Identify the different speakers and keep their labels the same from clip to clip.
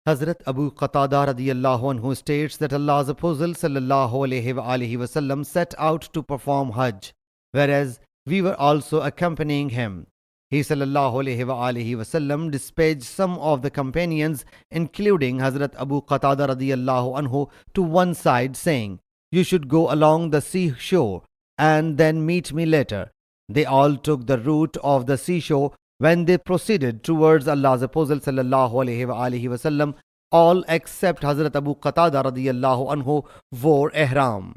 Speaker 1: Hazrat Abu Qatada radiyallahu anhu states that Allah's Apostle sallallahu alayhi wasallam set out to perform Hajj, whereas we were also accompanying him. He sallallahu alayhi wasallam dispatched some of the companions, including Hazrat Abu Qatada radiyallahu anhu, to one side, saying, "You should go along the seashore and then meet me later." They all took the route of the seashore. When they proceeded towards Allah's Apostle sallallahu alayhi wasallam, all except Hazrat Abu Qatada radiyallahu anhu wore ihram.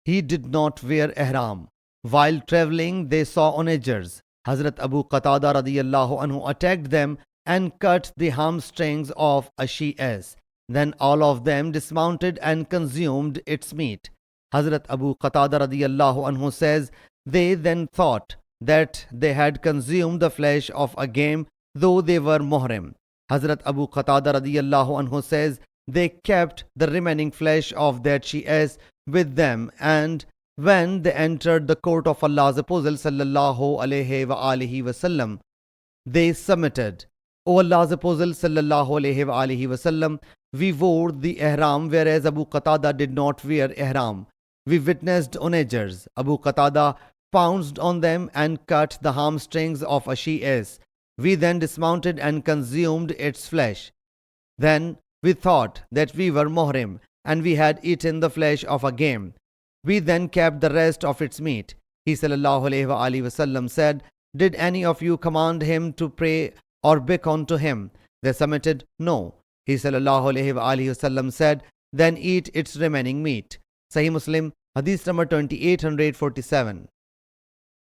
Speaker 1: He did not wear ihram. While traveling, they saw onagers. Hazrat Abu Qatada radiyallahu anhu attacked them and cut the hamstrings of a she-ass. Then all of them dismounted and consumed its meat. Hazrat Abu Qatada radiyallahu anhu says, they then thought that they had consumed the flesh of a game, though they were muhrim. Hazrat Abu Qatada radiyallahu anhu says, they kept the remaining flesh of that she-ass with them, and when they entered the court of Allah's Apostle sallallahu alayhi wasallam, they submitted. O Allah's Apostle sallallahu alayhi wasallam, we wore the ihram, whereas Abu Qatada did not wear ihram. We witnessed onagers. Abu Qatada pounced on them and cut the hamstrings of a she-ass. We then dismounted and consumed its flesh. Then we thought that we were muhrim and we had eaten the flesh of a game. We then kept the rest of its meat. He sallallahu alayhi wasallam said, did any of you command him to pray or beckon to him? They submitted, no. He sallallahu alayhi wasallam said, then eat its remaining meat. Sahih Muslim Hadith number 2847.